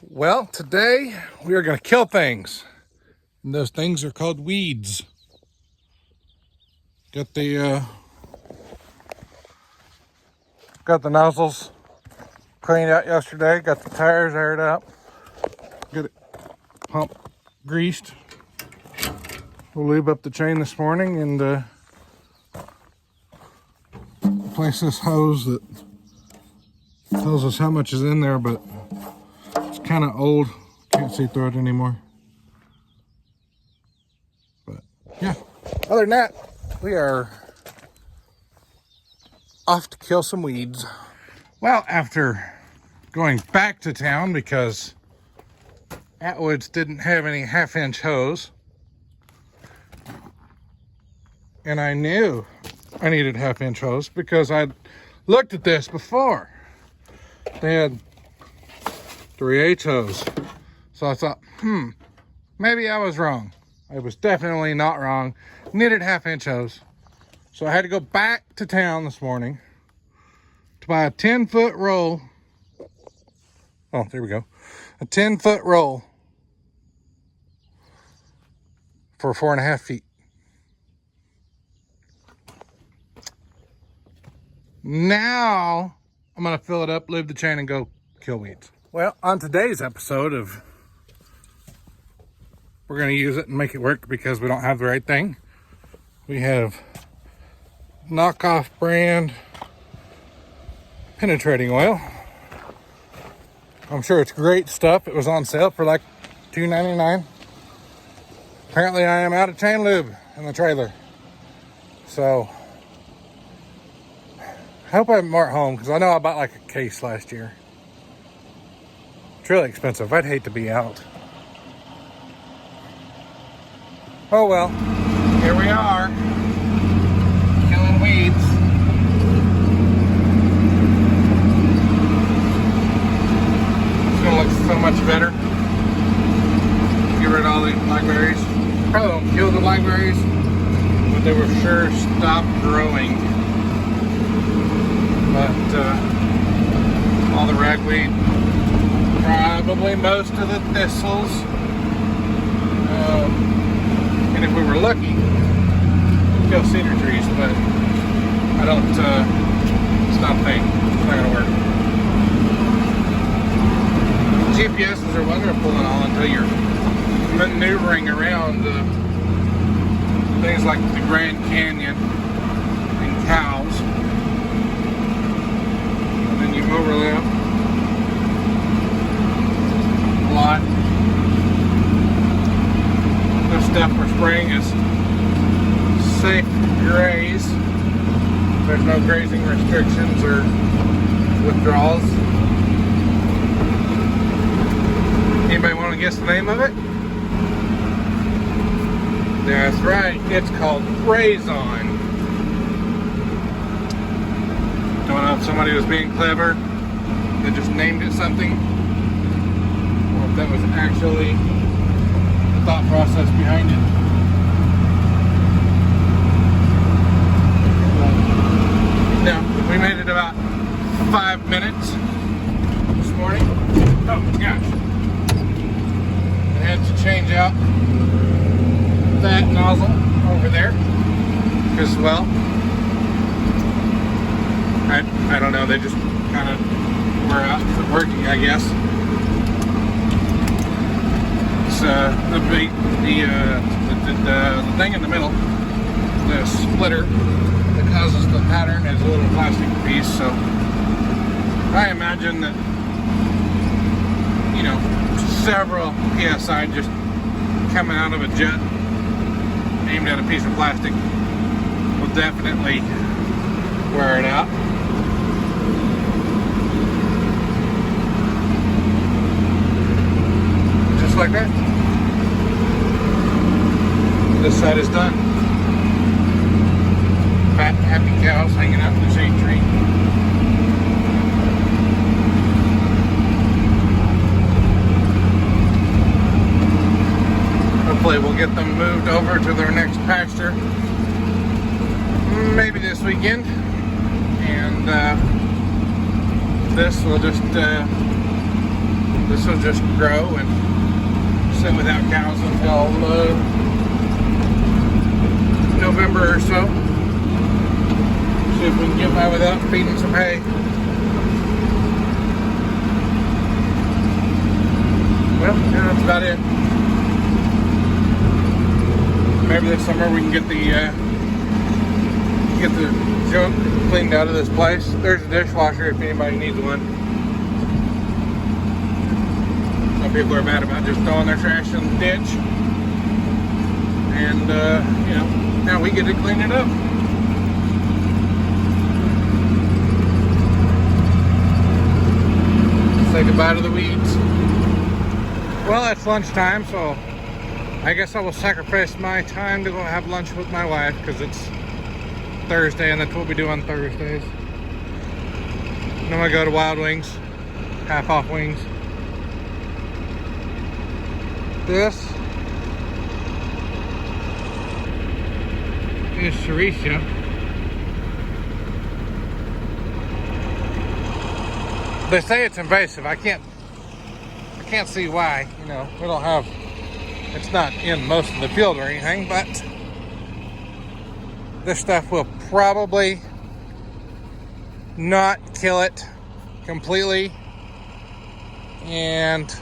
Well, today we are going to kill things. And those things are called weeds. Got the nozzles cleaned out yesterday. Got the tires aired out. Get it pump greased. We'll lube up the chain this morning and replace this hose that tells us how much is in there, but it's kind of old. Can't see through it anymore. But yeah, other than that, we are off to kill some weeds. Well, after going back to town because Atwood's didn't have any half-inch hose, and I knew I needed half-inch hose because I'd looked at this before. They had 3/8 hose. So I thought, maybe I was wrong. I was definitely not wrong. Needed half-inch hose. So I had to go back to town this morning to buy a 10-foot roll. Oh, there we go. A 10-foot roll for 4.5 feet. Now I'm going to fill it up, lube the chain, and go kill weeds. Well, on today's episode of we're going to use it and make it work because we don't have the right thing. We have knockoff brand penetrating oil. I'm sure it's great stuff. It was on sale for like $2.99. Apparently I am out of chain lube in the trailer. So I hope I have more at home because I know I bought like a case last year. It's really expensive. I'd hate to be out. Oh well, here we are, killing weeds. It's gonna look so much better. Get rid of all these blackberries. Probably won't kill the blackberries, but they were sure stop growing. But all the ragweed, probably most of the thistles. And if we were lucky, we'd kill cedar trees, but I don't, it's not a thing. It's not gonna work. GPSs are wonderful and all until you're maneuvering around things like the Grand Canyon and cows. And then you overlap a lot. The stuff we're spraying is safe to graze. There's no grazing restrictions or withdrawals. Anybody want to guess the name of it? That's right, it's called Raison. Don't know if somebody was being clever, they just named it something, or if that was actually thought process behind it. Now, we made it about 5 minutes this morning. Oh my gosh. I had to change out that nozzle over there because, well, I don't know, they just kind of were out for working, I guess. The thing in the middle, the splitter that causes the pattern, is a little plastic piece. So I imagine that, you know, several PSI just coming out of a jet aimed at a piece of plastic will definitely wear it out. Just like that. This side is done. Fat, happy cows hanging out in the shade tree. Hopefully we'll get them moved over to their next pasture. Maybe this weekend. And this will just This will just grow and sit without cows until November or so. See if we can get by without feeding some hay. Well, yeah, that's about it. Maybe this summer we can get the junk cleaned out of this place. There's a dishwasher if anybody needs one. Some people are mad about just throwing their trash in the ditch. And, you know, now we get to clean it up. Say goodbye to the weeds. Well, it's lunchtime, so I guess I will sacrifice my time to go have lunch with my wife because it's Thursday and that's what we do on Thursdays. Then I go to Wild Wings, half off wings. This is Ceresia. They say it's invasive. I can't see why. You know, we don't have. It's not in most of the field or anything, but this stuff will probably not kill it completely, and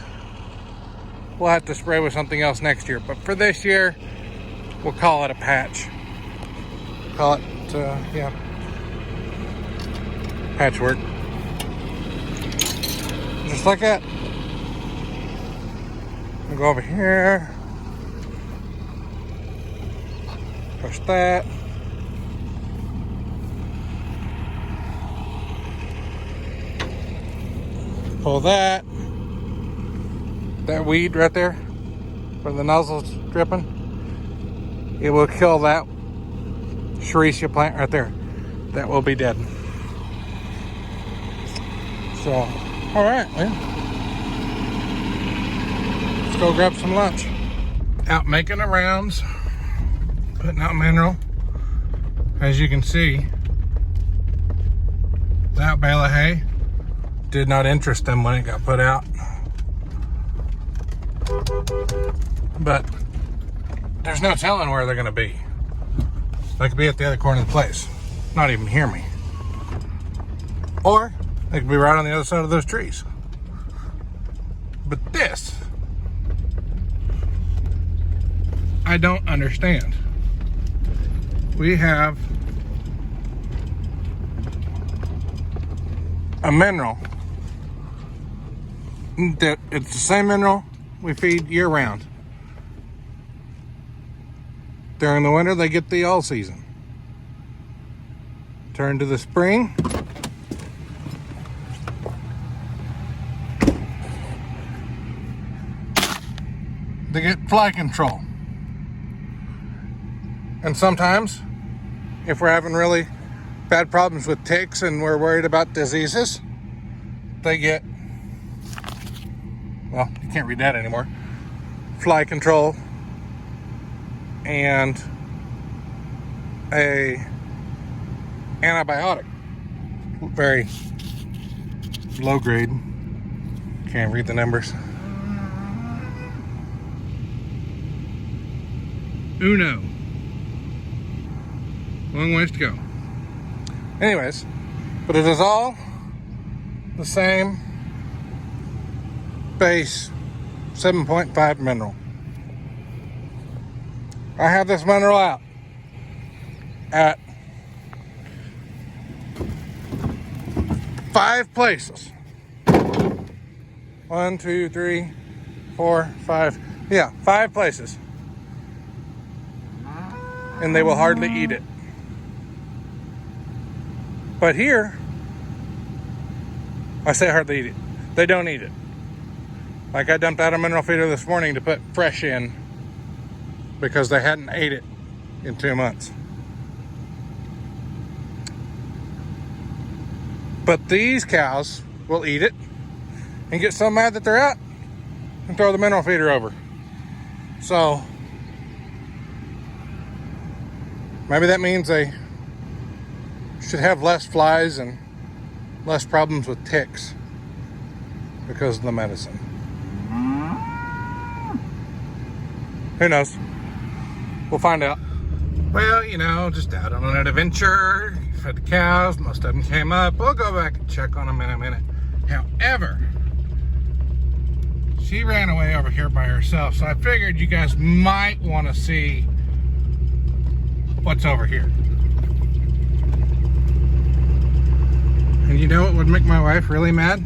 we'll have to spray with something else next year. But for this year, we'll call it a patch. Call it, yeah, patchwork. Just like that. We'll go over here. Push that. Pull that. That weed right there, where the nozzle's dripping. It will kill that Ceresia plant right there. That will be dead. So, all right, well, let's go grab some lunch. Out making the rounds, putting out mineral. As you can see, that bale of hay did not interest them when it got put out. But there's no telling where they're gonna be. They could be at the other corner of the place, not even hear me. Or they could be right on the other side of those trees. But this, I don't understand. We have a mineral that it's the same mineral we feed year round. During the winter, they get the all season. Turn to the spring. They get fly control. And sometimes, if we're having really bad problems with ticks and we're worried about diseases, they get, well, you can't read that anymore, fly control and a antibiotic, very low grade, can't read the numbers. Uno. Long ways to go. Anyways, but it is all the same base 7.5 mineral. I have this mineral out at 5 places. 1, 2, 3, 4, 5. Yeah, 5 places. And they will hardly eat it. But here, I say hardly eat it. They don't eat it. Like I dumped out a mineral feeder this morning to put fresh in because they hadn't ate it in 2 months. But these cows will eat it and get so mad that they're out and throw the mineral feeder over. So maybe that means they should have less flies and less problems with ticks because of the medicine. Who knows? We'll find out. Well, you know, just out on an adventure. Fed the cows. Most of them came up. We'll go back and check on them in a minute. However, she ran away over here by herself, so I figured you guys might want to see what's over here. And you know what would make my wife really mad?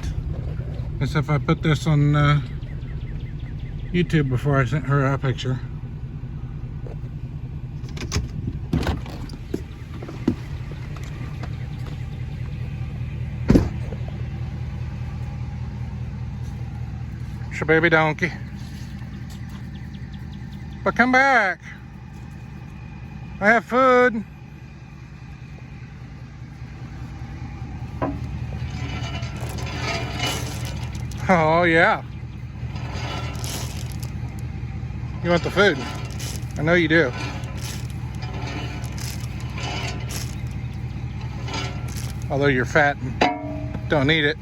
Is if I put this on YouTube before I sent her a picture. It's your baby donkey. But come back. I have food. Oh yeah. You want the food? I know you do. Although you're fat and don't eat it.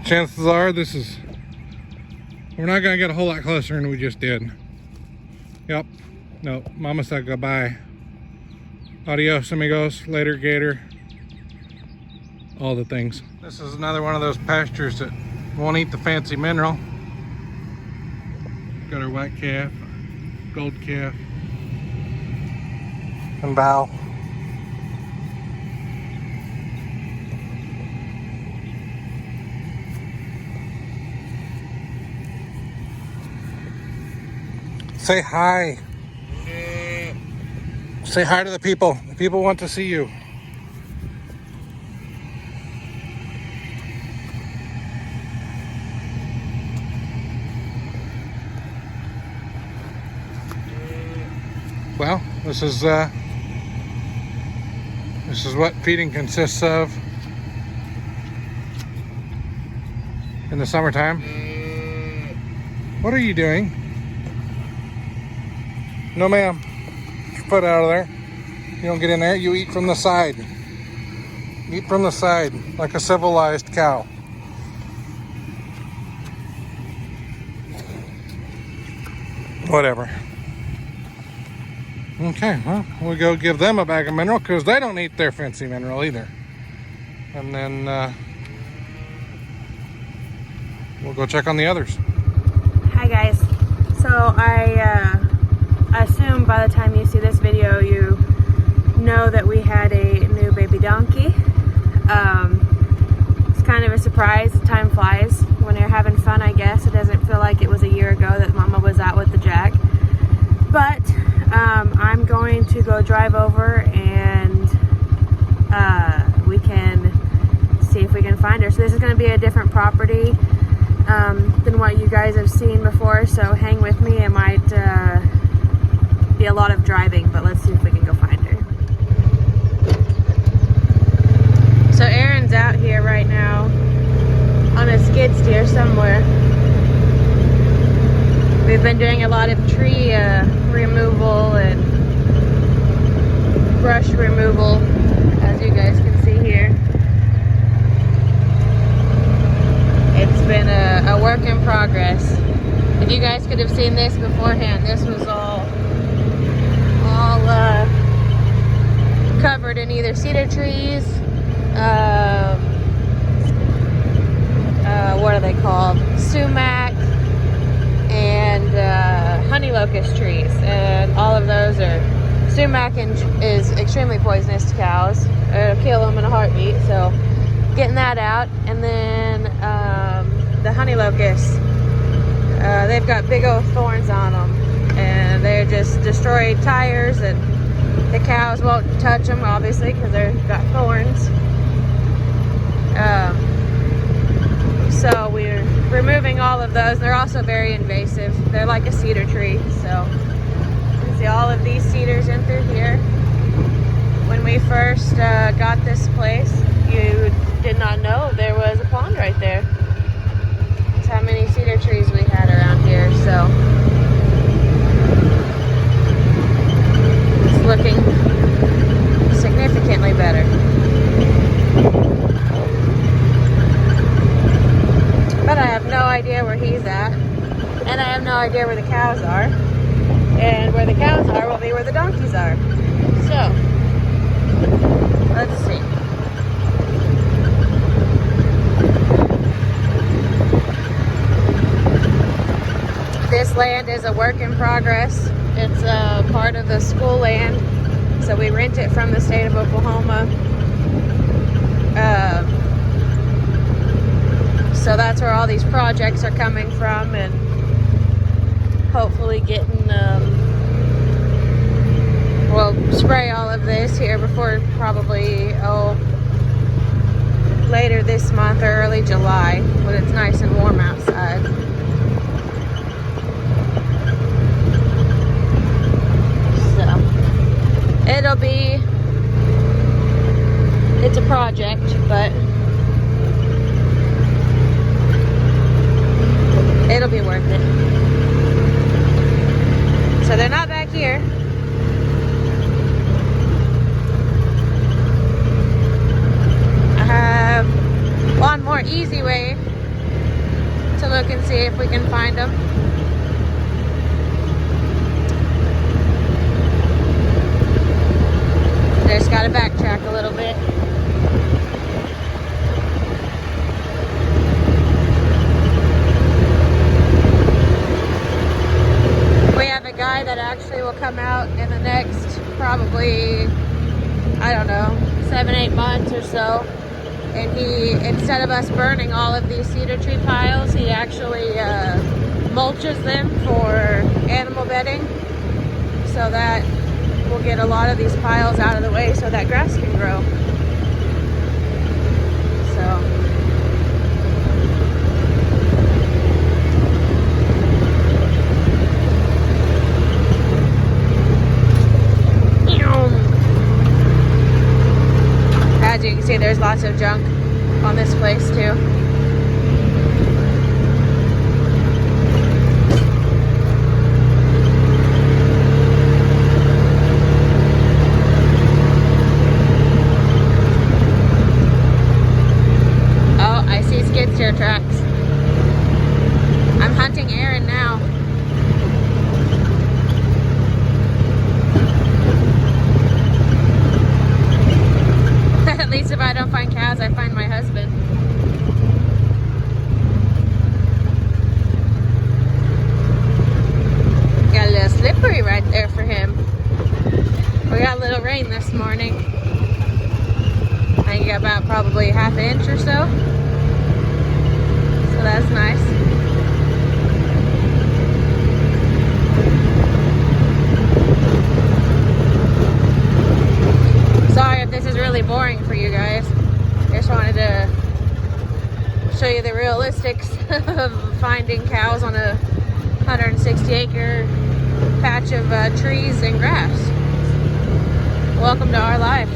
Chances are we're not gonna get a whole lot closer than we just did. Yep. No, Mama said goodbye. Adios, amigos. Later, gator. All the things. This is another one of those pastures that won't eat the fancy mineral. Got our white calf, gold calf, and bow. Say hi. Say hi to the people. The people want to see you. Well, this is what feeding consists of in the summertime. What are you doing? No, ma'am. Get your foot out of there. You don't get in there. You eat from the side. Eat from the side like a civilized cow. Whatever. Okay, well, we'll go give them a bag of mineral because they don't eat their fancy mineral either. And then we'll go check on the others. Hi guys. So I assume by the time you see this video you know that we had a new baby donkey. It's kind of a surprise. Time flies when you're having fun, I guess. It doesn't feel like it was a year ago that Mama was out with the jack. But I'm going to go drive over and we can see if we can find her. So this is going to be a different property than what you guys have seen before, so hang with me. It might be a lot of driving, but let's see if we can go find her. So Aaron's out here right now on a skid steer somewhere. We've been doing a lot of tree removal and brush removal, as you guys can see here. It's been a work in progress. If you guys could have seen this beforehand, this was all covered in either cedar trees, what are they called? Sumac and honey locust trees, and all of those are sumac is extremely poisonous to cows. It'll kill them in a heartbeat. So getting that out, and then the honey locusts, they've got big old thorns on them, and they're just destroy tires, and the cows won't touch them obviously because they've got thorns. So we're removing all of those. They're also very invasive. They're like a cedar tree. So you can see all of these cedars in through here. When we first got this place, you did not know there was a pond right there. That's how many cedar trees we had around here. So it's looking significantly better. idea where the cows are. And where the cows are will be where the donkeys are. So, let's see. This land is a work in progress. It's a part of the school land. So we rent it from the state of Oklahoma. So that's where all these projects are coming from, and hopefully getting, we'll spray all of this here before probably, later this month or early July when it's nice and warm outside. So, it'll be, it's a project, but it'll be worth it. So they're not back here. I have one more easy way to look and see if we can find them. Just gotta backtrack a little bit. We have a guy that actually will come out in the next probably, I don't know, 7-8 months or so. And he, instead of us burning all of these cedar tree piles, he actually mulches them for animal bedding, so that we'll get a lot of these piles out of the way so that grass can grow. So, as you can see, there's lots of junk on this place too. Oh, I see skid steer tracks. I'm hunting Aaron now. At least if I don't find cows, I find my husband. Got a little slippery right there for him. We got a little rain this morning. I think got about probably half an inch or so. So that's nice. Sorry if this is really boring for you guys. Just wanted to show you the realistics of finding cows on a 160-acre patch of trees and grass. Welcome to our life.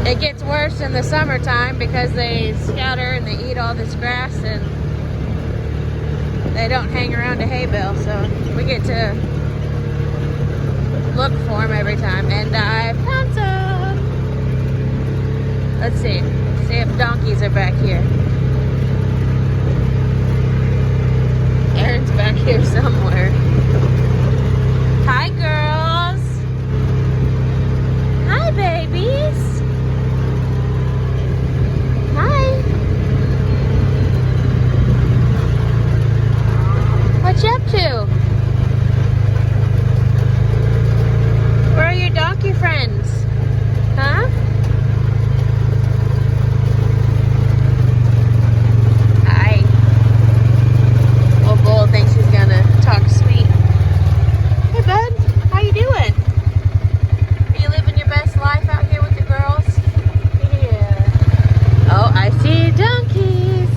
It gets worse in the summertime because they scatter and they eat all this grass and they don't hang around a hay bale, so we get to look for them every time, and I found some. Let's see if donkeys are back here. Aaron's back here somewhere. Hi, girls. Hi, babies. Hi. What you up to? Where are your donkey friends? Huh? Hi. Well, Bull thinks he's gonna talk sweet. Hey, bud. How you doing? Are you living your best life out here with the girls? Yeah. Oh, I see donkeys.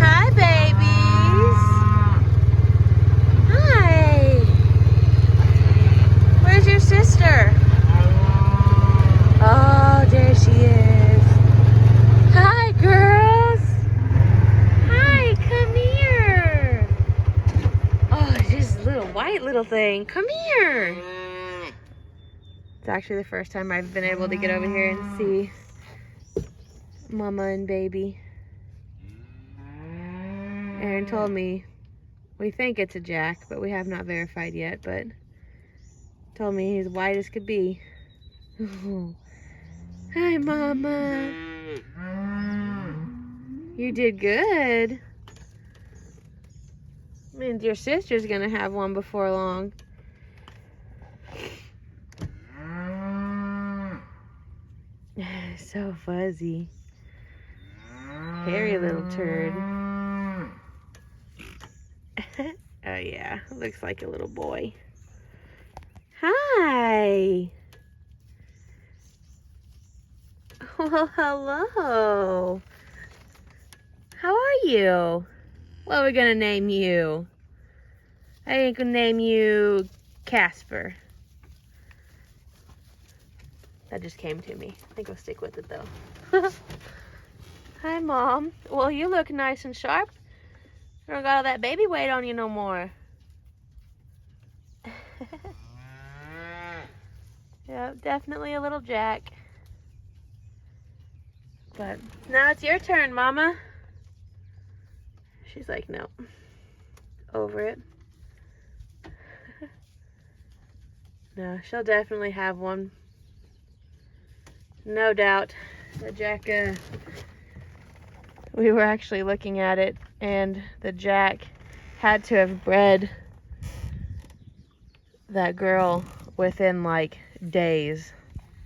Hi, babies. Hi. Where's your sister? Oh, there she is. Hi, girls. Hi, come here. Oh, just a little white little thing. Come here. It's actually the first time I've been able to get over here and see mama and baby. Aaron told me we think it's a jack, but we have not verified yet, but told me he's white as could be. Hi, mama. You did good. Means your sister's gonna have one before long. So fuzzy. Hairy little turd. Oh yeah, looks like a little boy. Hi. Well, hello. How are you? What are we gonna name you? I ain't gonna name you Casper. That just came to me. I think I'll stick with it though. Hi, Mom. Well, you look nice and sharp. You don't got all that baby weight on you no more. Yep, definitely a little jack. But now it's your turn, Mama. She's like, no. Over it. No, she'll definitely have one. No doubt. The jack, we were actually looking at it, and the jack had to have bred that girl within like days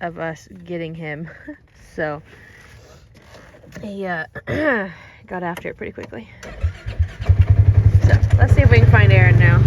of us getting him. So he got after it pretty quickly. So let's see if we can find Aaron now.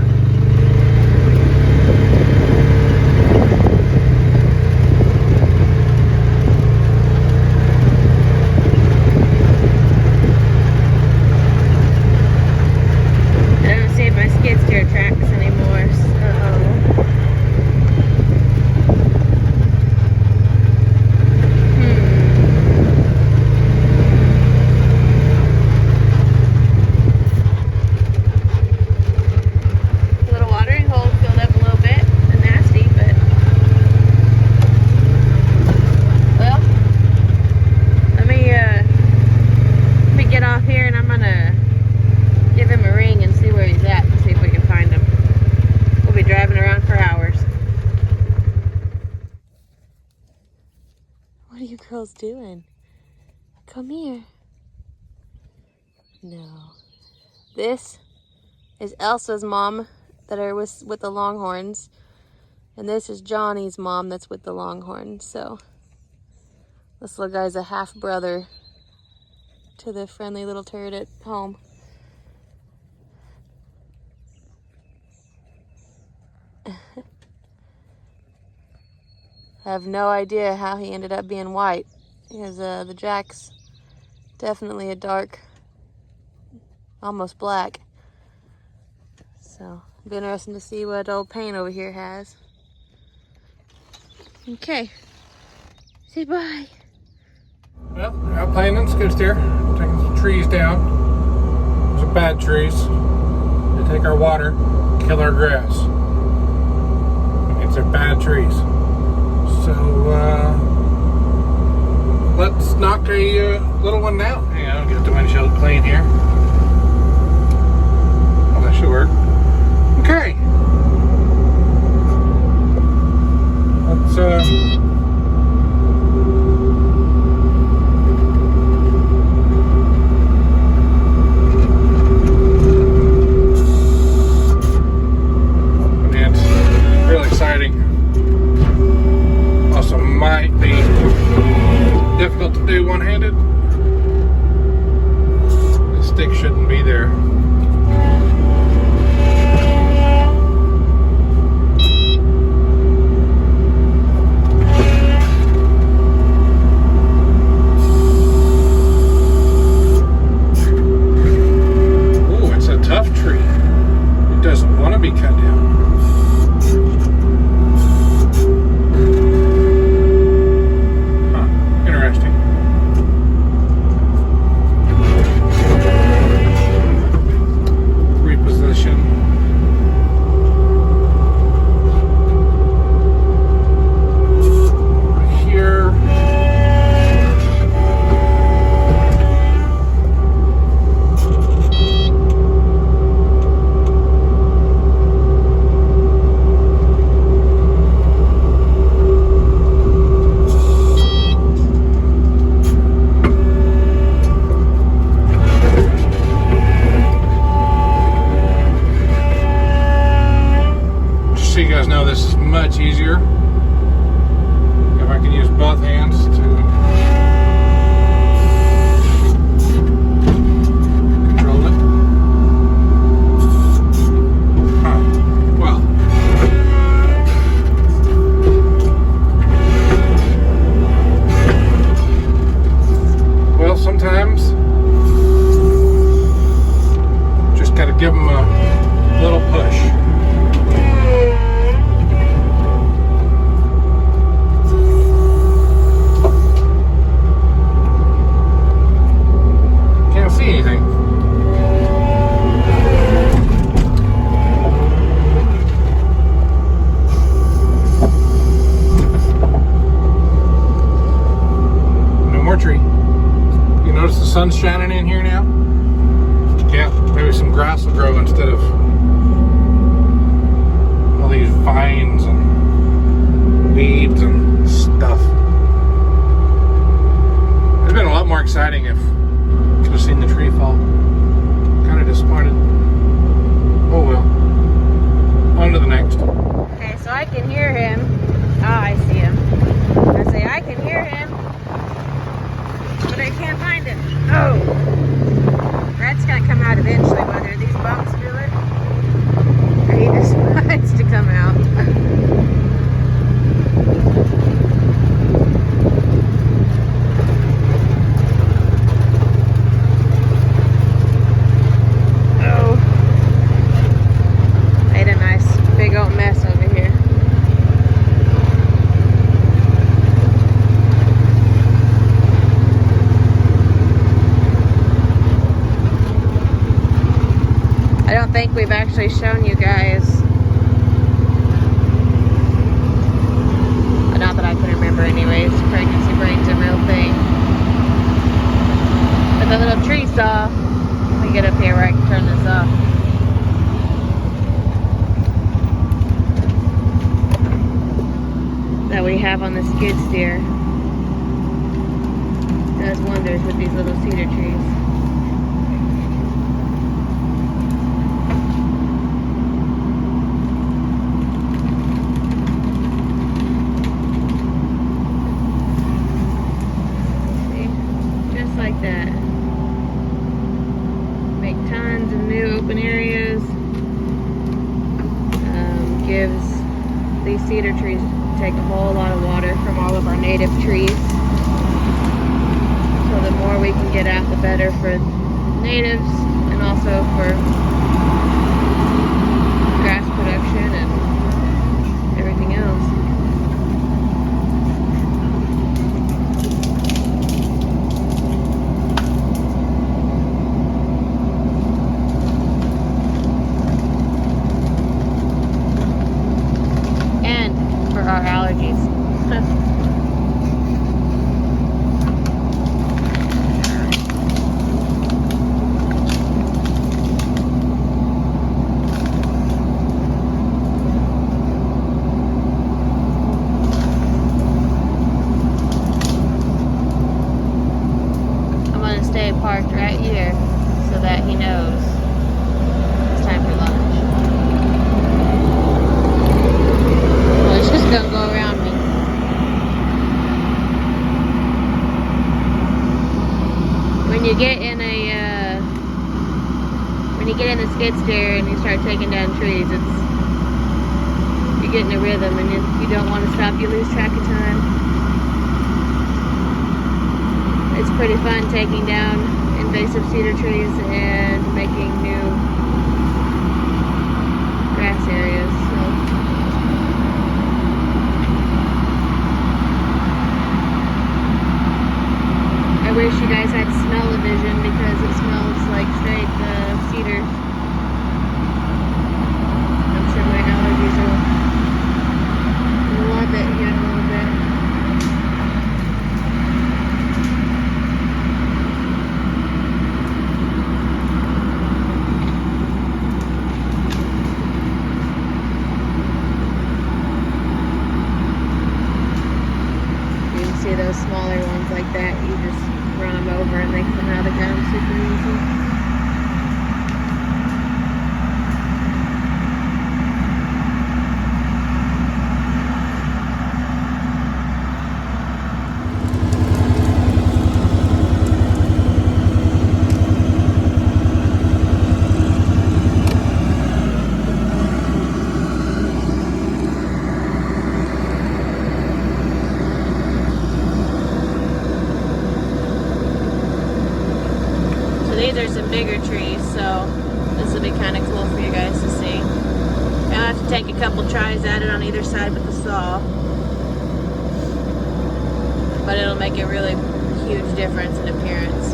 What are you girls doing? Come here. No. This is Elsa's mom that are with the Longhorns. And this is Johnny's mom that's with the Longhorns. So this little guy's a half brother to the friendly little turd at home. I have no idea how he ended up being white, because the jack's definitely a dark, almost black. So it'll be interesting to see what old Payne over here has. Okay, say bye. Well, we're out playing in skid steer, taking some trees down. Those are bad trees. They take our water, kill our grass. It's a bad trees. So let's knock a little one out. Yeah, get the windshield clean here. Oh, that should work. Okay. Let's and it's really exciting. Also might be difficult to do one-handed. The stick shouldn't be there. Ooh, it's a tough tree. It doesn't want to be cut down. guys know this is much easier if I can use both hands to control it. Well, sometimes just gotta give them a little push. Can't see anything. No more tree. You notice the sun's shining in here now? Yeah, maybe some grass will grow instead of all these vines and weeds and stuff. It'd been a lot more exciting if you could have seen the tree fall. Kind of disappointed. Oh well. On to the next. Okay, so I can hear him. Oh, I see him. I say I can hear him, but I can't find him. Oh! That's gonna come out eventually, whether these bumps do it or he just wants to come out. Oh, made a nice big old mess over here. I don't think we've actually shown you guys. Not that I can remember anyways. Pregnancy brain's a real thing. But the little tree saw. Let me get up here where I can turn this off. That we have on the skid steer. Does wonders with these little cedar trees. Like that. Make tons of new open areas. Gives these cedar trees take a whole lot of water from all of our native trees. So the more we can get out, the better for natives and also for grass production and everything else. Our allergies. I'm gonna stay parked right here so that he knows it's time for lunch. Just gonna go around me. When you get in the skid steer and you start taking down trees, you get in a rhythm, and you don't want to stop. You lose track of time. It's pretty fun taking down invasive cedar trees and making new grass areas. I wish you guys had smell-o-vision because it smells like straight cedar. I'm sure my allergies will love it here in a little bit. You can see those smaller ones like that. You just run them over and they come out of the ground super easy. set it on either side with the saw. But it'll make a really huge difference in appearance.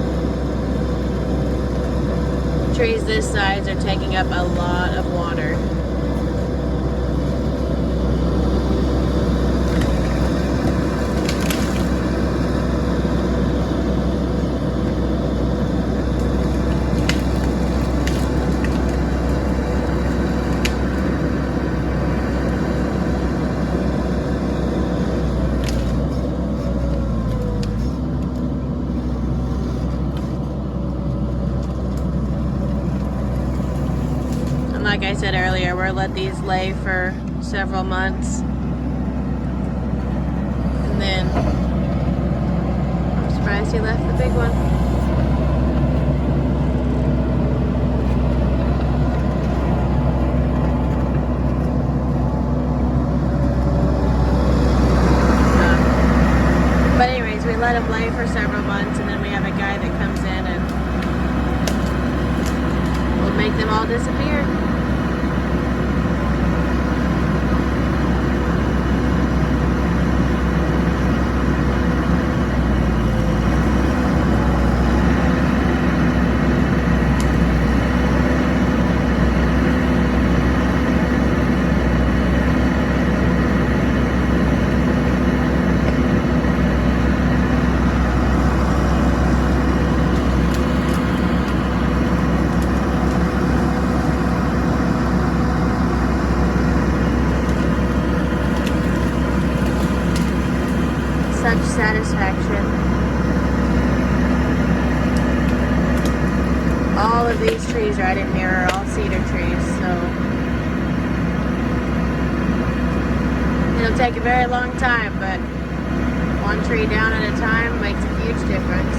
Trees this size are taking up a lot of water. Like I said earlier, we'll let these lay for several months. And then, I'm surprised he left the big one. But anyways, we let them lay for several months, and then we have a guy that comes in and will make them all disappear. Such satisfaction. All of these trees right in here are all cedar trees, so it'll take a very long time, but one tree down at a time makes a huge difference.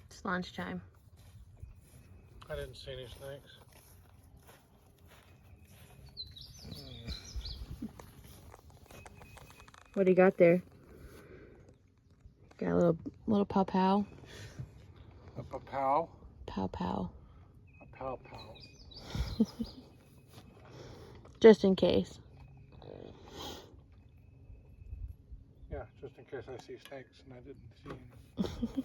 It's lunchtime. I didn't see any snakes. What do you got there? Got a little pow pow. A papow? Pow pow. A pow pow. Just in case. Yeah, just in case I see snakes and I didn't see any.